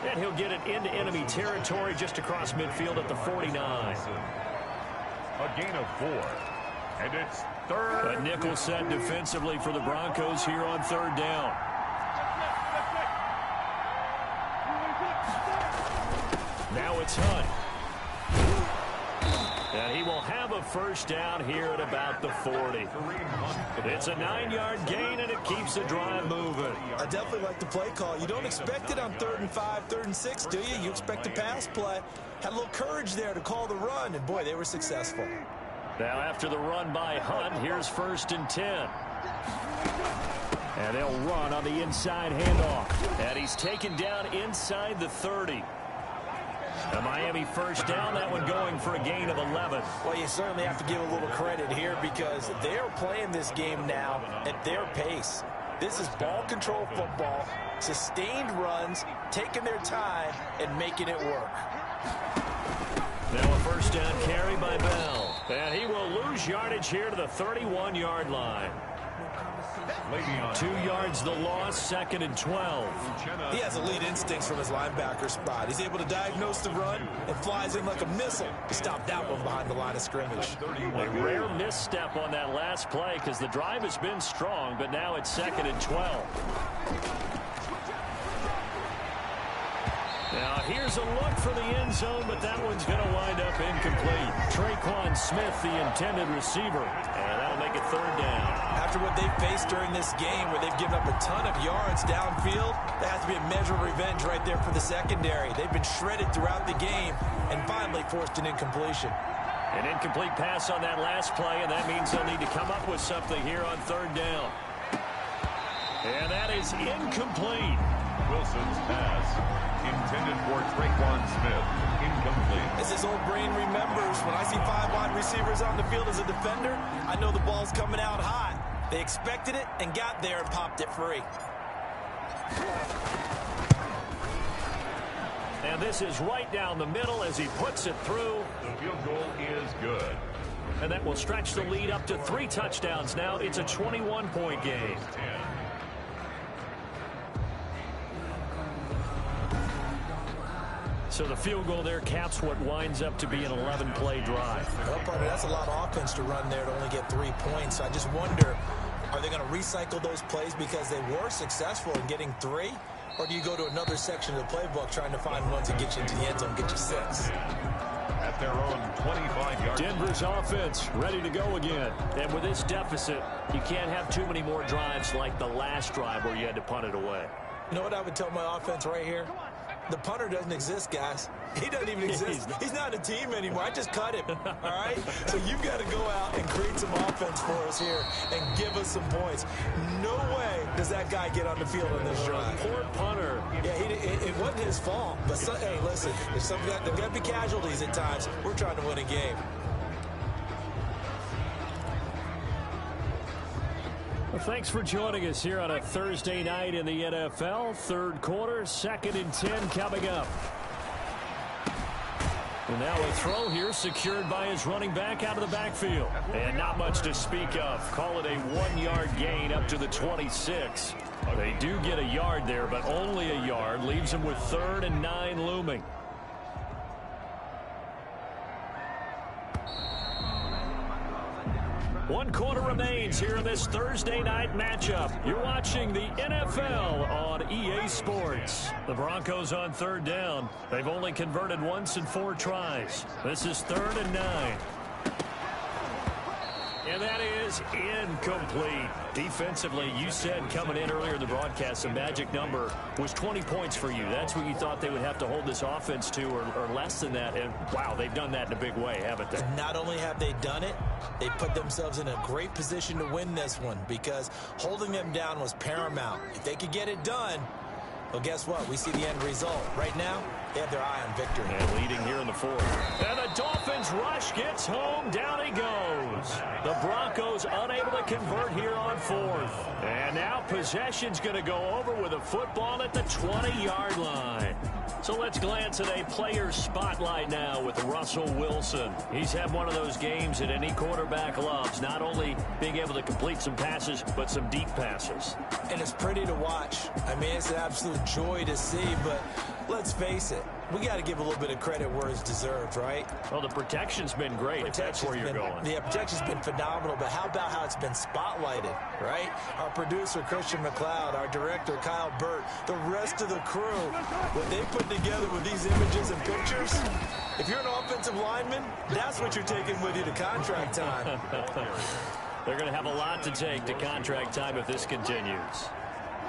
And he'll get it into enemy territory just across midfield at the 49. A gain of 4. And it's 3rd. A nickel set defensively for the Broncos here on 3rd down. Now it's Hunt. And he will have a 1st down here at about the 40. It's a 9-yard gain, and it keeps the drive moving. I definitely like the play call. You don't expect it on 3rd and 5, 3rd and 6, do you? You expect a pass play. Had a little courage there to call the run, and boy, they were successful. Now after the run by Hunt, here's 1st and 10. And they'll run on the inside handoff. And he's taken down inside the 30. A Miami 1st down, that one going for a gain of 11. Well, you certainly have to give a little credit here, because they're playing this game now at their pace. This is ball control football, sustained runs, taking their time, and making it work. Now a 1st down carry by Bell. And he will lose yardage here to the 31-yard line. 2 yards the loss, 2nd and 12. He has elite instincts from his linebacker spot. He's able to diagnose the run and flies in like a missile to stop that one behind the line of scrimmage. A rare misstep on that last play, because the drive has been strong, but now it's 2nd and 12. Now here's a look for the end zone, but that one's going to wind up incomplete. Traquan Smith, the intended receiver, and that'll make it 3rd down. After what they've faced during this game, where they've given up a ton of yards downfield, there has to be a measure of revenge right there for the secondary. They've been shredded throughout the game and finally forced an incompletion. An incomplete pass on that last play, and that means they'll need to come up with something here on 3rd down. And that is incomplete. Wilson's pass intended for Traquan Smith. Incomplete. As his old brain remembers, when I see 5 wide receivers on the field as a defender, I know the ball's coming out hot. They expected it and got there and popped it free. And this is right down the middle as he puts it through. The field goal is good. And that will stretch the lead up to 3 touchdowns now. It's a 21-point game. So the field goal there caps what winds up to be an 11-play drive. Well, partner, that's a lot of offense to run there to only get 3 points. I just wonder, are they going to recycle those plays because they were successful in getting 3? Or do you go to another section of the playbook trying to find one to get you into the end zone and get you 6? At their own 25-yard. Denver's offense ready to go again. And with this deficit, you can't have too many more drives like the last drive where you had to punt it away. You know what I would tell my offense right here? The punter doesn't exist, guys. He doesn't even exist. He's not a team anymore. I just cut him, all right? So you've got to go out and create some offense for us here and give us some points. No way does that guy get on the field on this drive? Poor punter. Yeah, it wasn't his fault. But, hey, listen, there's got to be casualties at times. We're trying to win a game. Well, thanks for joining us here on a Thursday night in the NFL. Third quarter, 2nd and 10 coming up. And now a throw here secured by his running back out of the backfield. And not much to speak of. Call it a 1-yard gain up to the 26. They do get a yard there, but only a yard. Leaves him with 3rd and 9 looming. One quarter remains here in this Thursday night matchup. You're watching the NFL on EA Sports. The Broncos on 3rd down. They've only converted once in 4 tries. This is 3rd and 9. And that is incomplete. Defensively, you said coming in earlier in the broadcast, the magic number was 20 points for you. That's what you thought they would have to hold this offense to, or less than that. And, wow, they've done that in a big way, haven't they? Not only have they done it, they put themselves in a great position to win this one because holding them down was paramount. If they could get it done, well, guess what? We see the end result. Right now, they have their eye on victory. And leading here in the 4th. And the Dolphins rush gets home. Down he goes. The Broncos unable to convert here on 4th. And now possession's going to go over with a football at the 20-yard line. So let's glance at a player's spotlight now with Russell Wilson. He's had one of those games that any quarterback loves, not only being able to complete some passes, but some deep passes. And it's pretty to watch. I mean, it's an absolute joy to see, but let's face it. We got to give a little bit of credit where it's deserved, right? Well, the protection's been great, if that's where you're going. The protection's been phenomenal, but how about how it's been spotlighted, right? Our producer, Christian McLeod, our director, Kyle Burt, the rest of the crew, what they put together with these images and pictures, if you're an offensive lineman, that's what you're taking with you to contract time. They're going to have a lot to take to contract time if this continues.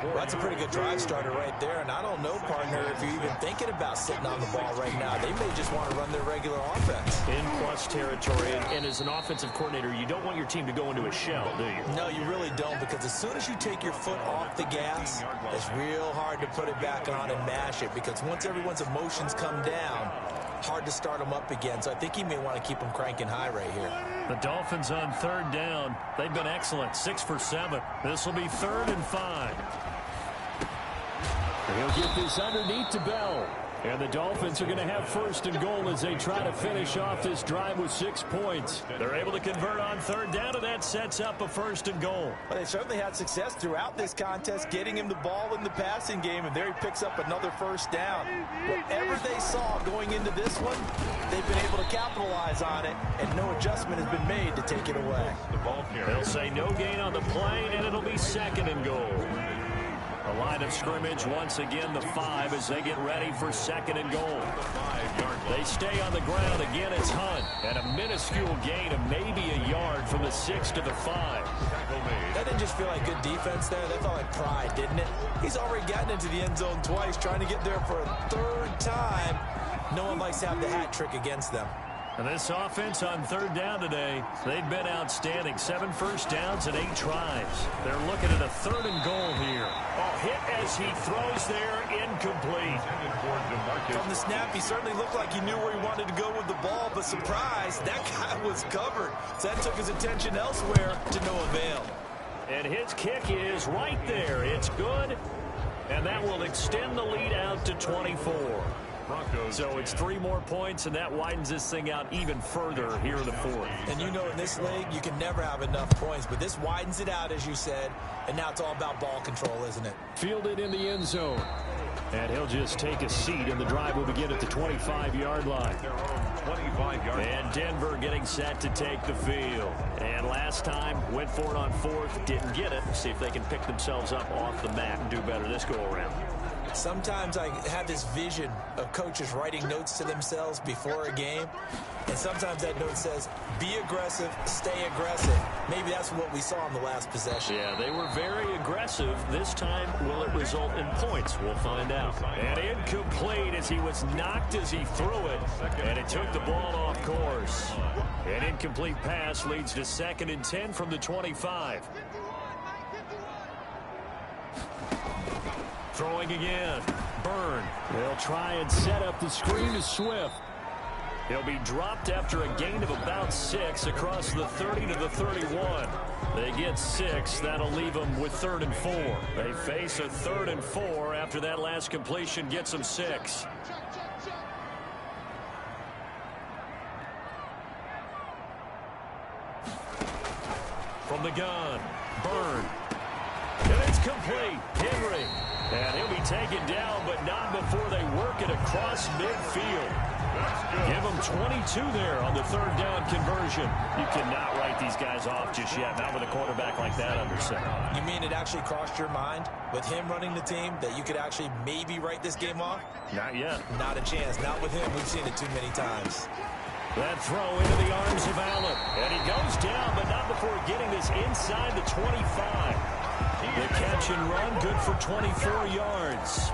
Well, that's a pretty good drive starter right there, and I don't know, partner, if you're even thinking about sitting on the ball right now. They may just want to run their regular offense. In plus territory, and as an offensive coordinator, you don't want your team to go into a shell, do you? No, you really don't, because as soon as you take your foot off the gas, it's real hard to put it back on and mash it, because once everyone's emotions come down, hard to start them up again. So I think he may want to keep them cranking high right here. The Dolphins on 3rd down. They've been excellent, 6 for 7. This will be 3rd and 5. He'll get this underneath to Bell. And the Dolphins are going to have 1st and goal as they try to finish off this drive with 6 points. They're able to convert on 3rd down, and that sets up a 1st and goal. Well, they certainly had success throughout this contest, getting him the ball in the passing game, and there he picks up another 1st down. Whatever they saw going into this one, they've been able to capitalize on it, and no adjustment has been made to take it away. They'll say no gain on the play, and it'll be 2nd and goal. The line of scrimmage once again the 5 as they get ready for 2nd and goal. They stay on the ground. Again, it's Hunt. And a minuscule gain of maybe a yard from the 6 to the 5. That didn't just feel like good defense there. That felt like pride, didn't it? He's already gotten into the end zone twice, trying to get there for a 3rd time. No one likes to have the hat trick against them. And this offense on 3rd down today, they've been outstanding. 7 first downs and 8 tries. They're looking at a 3rd and goal here. Oh, hit as he throws there, incomplete. From the snap, he certainly looked like he knew where he wanted to go with the ball, but surprise, that guy was covered. So that took his attention elsewhere to no avail. And his kick is right there. It's good, and that will extend the lead out to 24. So it's 3 more points, and that widens this thing out even further here in the 4th. And you know in this league, you can never have enough points, but this widens it out, as you said, and now it's all about ball control, isn't it? Fielded in the end zone. And he'll just take a seat, and the drive will begin at the 25-yard line. 25-yard. And Denver getting set to take the field. And last time, went for it on 4th, didn't get it. See if they can pick themselves up off the mat and do better this go-around. Sometimes I have this vision of coaches writing notes to themselves before a game, and sometimes that note says, be aggressive, stay aggressive. Maybe that's what we saw in the last possession. Yeah, they were very aggressive. This time, will it result in points? We'll find out. And incomplete as he was knocked as he threw it, and it took the ball off course. An incomplete pass leads to 2nd and 10 from the 25. Throwing again. Byrne. They'll try and set up the screen to Swift. He'll be dropped after a gain of about 6 across the 30 to the 31. They get 6. That'll leave them with 3rd and 4. They face a 3rd and 4 after that last completion gets them 6. From the gun, Byrne. And it's complete. Henry. And he'll be taken down, but not before they work it across midfield. Give them 22 there on the 3rd down conversion. You cannot write these guys off just yet, not with a quarterback like that under center. You mean it actually crossed your mind with him running the team that you could actually maybe write this game off? Not yet. Not a chance. Not with him. We've seen it too many times. That throw into the arms of Allen. And he goes down, but not before getting this inside the 25. The catch and run, good for 24 yards.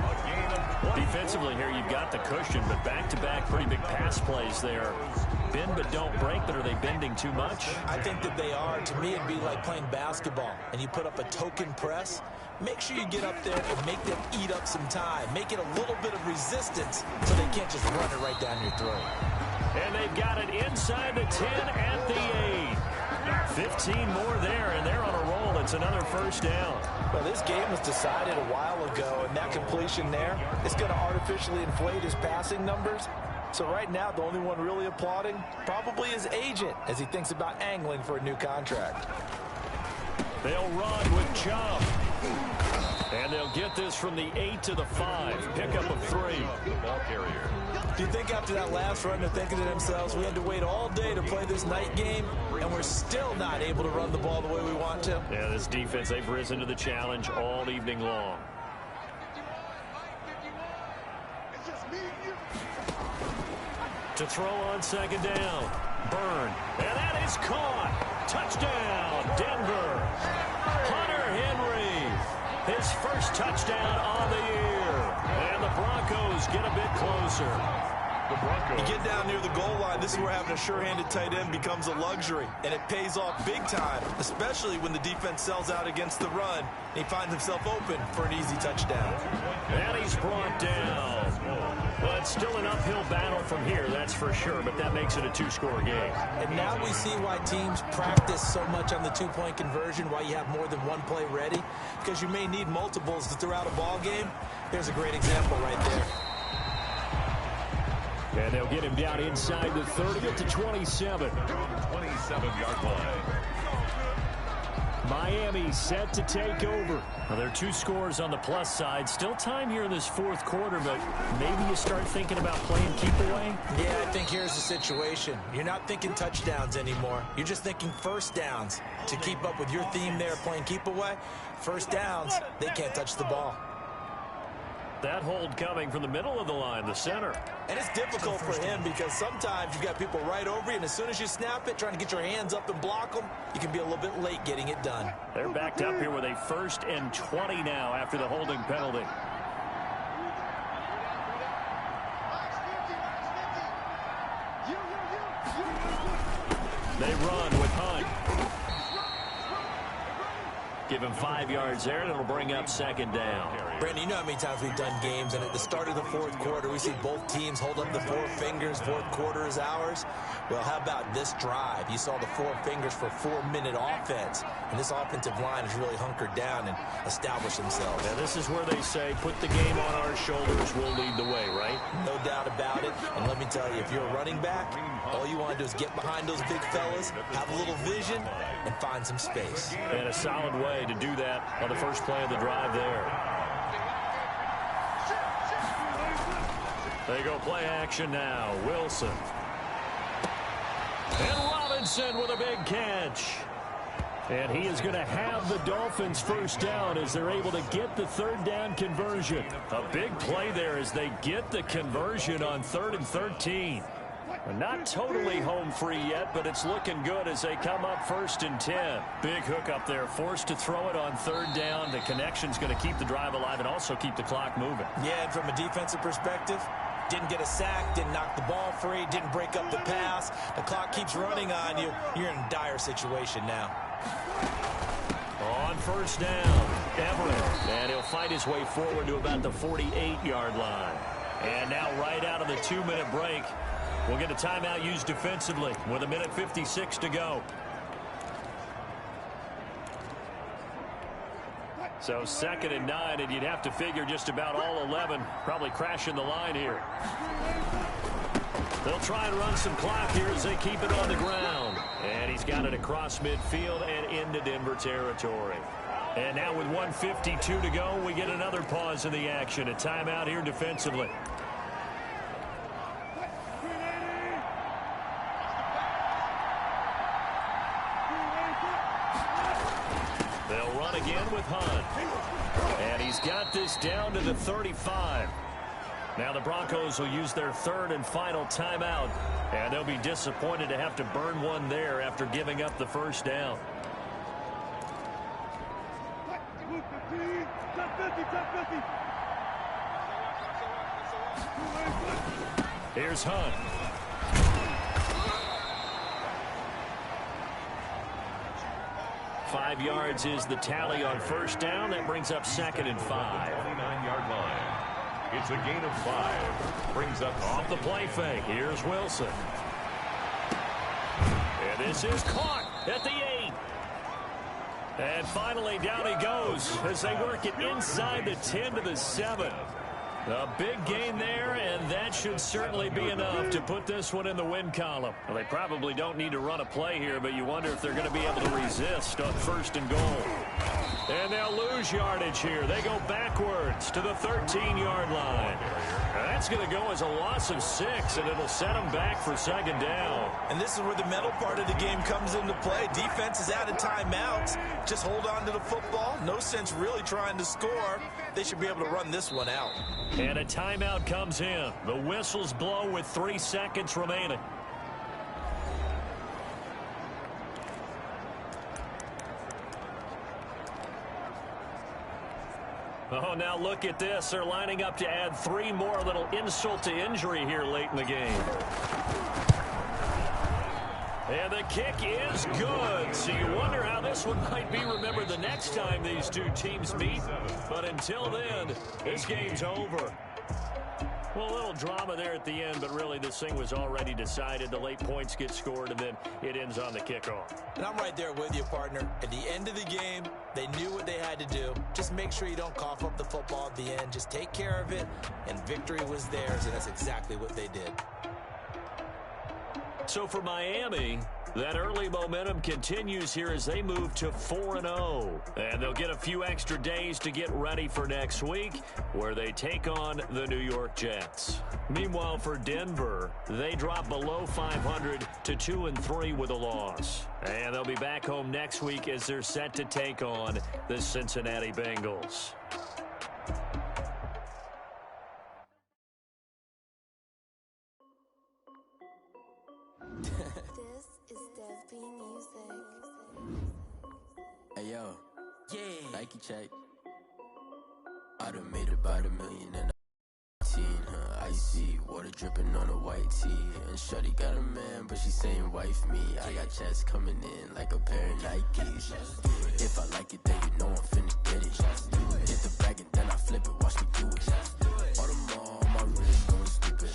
Defensively here, you've got the cushion, but back-to-back pretty big pass plays there. Bend but don't break, but are they bending too much? I think that they are. To me, it'd be like playing basketball, and you put up a token press. Make sure you get up there and make them eat up some time. Make it a little bit of resistance so they can't just run it right down your throat. And they've got it inside the 10 at the 8. 15 more there, and they're on a roll. It's another 1st down. Well, this game was decided a while ago, and that completion there is going to artificially inflate his passing numbers. So right now, the only one really applauding probably his agent as he thinks about angling for a new contract. They'll run with Chubb. And they'll get this from the 8 to the 5. Pickup of 3. Ball carrier. Do you think after that last run they're thinking to themselves, we had to wait all day to play this night game, and we're still not able to run the ball the way we want to? Yeah, this defense, they've risen to the challenge all evening long. To throw on 2nd down. Byrne. And that is caught. Touchdown, Denver. Hunter Henry. His first touchdown on the year. And the Broncos get a bit closer. The Broncos. You get down near the goal line, this is where having a sure-handed tight end becomes a luxury. And it pays off big time, especially when the defense sells out against the run. And he finds himself open for an easy touchdown. And he's brought down. Well, it's still an uphill battle from here, that's for sure, but that makes it a 2-score game. And now we see why teams practice so much on the 2-point conversion, why you have more than one play ready, because you may need multiples to throw out a ball game. Here's a great example right there. And they'll get him down inside the 30 at the 27. 27-yard line. Miami set to take over. Well, there are 2 scores on the plus side. Still time here in this 4th quarter, but maybe you start thinking about playing keep away? Yeah, I think here's the situation. You're not thinking touchdowns anymore. You're just thinking 1st downs. To keep up with your theme there, playing keep away, 1st downs, they can't touch the ball. That hold coming from the middle of the line, the center. And it's difficult for him because sometimes you've got people right over you, and as soon as you snap it, trying to get your hands up and block them, you can be a little bit late getting it done. They're backed up here with a 1st and 20 now after the holding penalty. They run with Hunt. Give him 5 yards there, and it'll bring up 2nd down. Brandon, you know how many times we've done games, and at the start of the 4th quarter, we see both teams hold up the 4 fingers, 4th quarter is ours. Well, how about this drive? You saw the 4 fingers for 4-minute offense, and this offensive line has really hunkered down and established themselves. Now, this is where they say, put the game on our shoulders, we'll lead the way, right? No doubt about it, and let me tell you, if you're a running back, all you want to do is get behind those big fellas, have a little vision, and find some space. And a solid way to do that on the first play of the drive there. They go play action now. Wilson. And Robinson with a big catch. And he is going to have the Dolphins 1st down as they're able to get the 3rd down conversion. A big play there as they get the conversion on 3rd and 13. Not totally home free yet, but it's looking good as they come up 1st and 10. Big hook up there, forced to throw it on 3rd down. The connection's going to keep the drive alive and also keep the clock moving. Yeah, and from a defensive perspective, didn't get a sack, didn't knock the ball free, didn't break up the pass. The clock keeps running on you. You're in a dire situation now. On 1st down, Everett, and he'll fight his way forward to about the 48-yard line. And now right out of the 2-minute break, we'll get a timeout used defensively with 1:56 to go. So 2nd and 9, and you'd have to figure just about all 11 probably crashing the line here. They'll try and run some clock here as they keep it on the ground. And he's got it across midfield and into Denver territory. And now with 1:52 to go, we get another pause in the action. A timeout here defensively. They'll run again with Hunt. And he's got this down to the 35. Now the Broncos will use their 3rd and final timeout. And they'll be disappointed to have to burn one there after giving up the first down. Here's Hunt. Five yards is the tally on first down. That brings up 2nd and 5. 29-yard line. It's a gain of 5. Brings up off the play fake. Here's Wilson. And this is caught at the 8. And finally down he goes as they work it inside the 10 to the 7. A big gain there, and that should certainly be enough to put this one in the win column. Well, they probably don't need to run a play here, but you wonder if they're going to be able to resist on 1st and goal. And they'll lose yardage here. They go backwards to the 13-yard line. That's going to go as a loss of 6, and it'll set them back for 2nd down. And this is where the mental part of the game comes into play. Defense is out of timeouts. Just hold on to the football. No sense really trying to score. They should be able to run this one out. And a timeout comes in. The whistles blow with 3 seconds remaining. Oh, now look at this. They're lining up to add 3 more. Little insult to injury here late in the game. And the kick is good. So you wonder how this one might be remembered the next time these two teams meet. But until then, this game's over. Well, a little drama there at the end, but really this thing was already decided. The late points get scored, and then it ends on the kickoff. And I'm right there with you, partner. At the end of the game, they knew what they had to do. Just make sure you don't cough up the football at the end. Just take care of it, and victory was theirs, and that's exactly what they did. So for Miami, that early momentum continues here as they move to 4-0. And they'll get a few extra days to get ready for next week, where they take on the New York Jets. Meanwhile, for Denver, they drop below 500 to 2-3 with a loss. And they'll be back home next week as they're set to take on the Cincinnati Bengals. Hey yo, yeah, Nike check. I done made about $1 million in icy water dripping on a white tee. And shorty got a man, but she saying wife me. I got checks coming in like a pair of Nikes. If I like it, then you know I'm finna get it. Get the bag and then I flip it, watch me do it. All them on my wrist going stupid.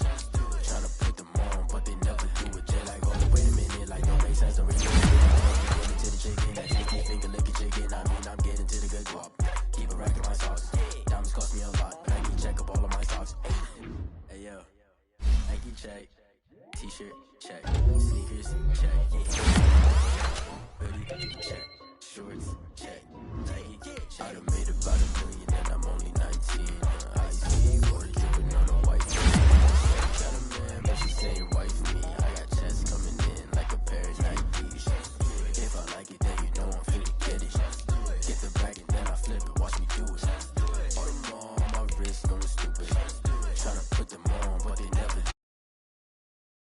Tryna put them on, but they never do it. They like, oh wait a minute, like don't make sense already. To the chicken, that sticky finger licking chicken. I mean, I'm getting to the good guap. Keep a rack in my socks. Diamonds cost me a lot. Nike check up all of my socks. Hey yo, Nike check. T-shirt check. Sneakers check. Hoodie check. Shorts check. Nike check. I done made about $1 million and I'm only 19. Icy water dripping on a white tee. Got a man, but she saying wife me. I got checks coming in like a pair of Nikes. If I like it, then you know I'm finna get it. Get the bag and then I flip it, watch me do it. All them on my wrist going stupid.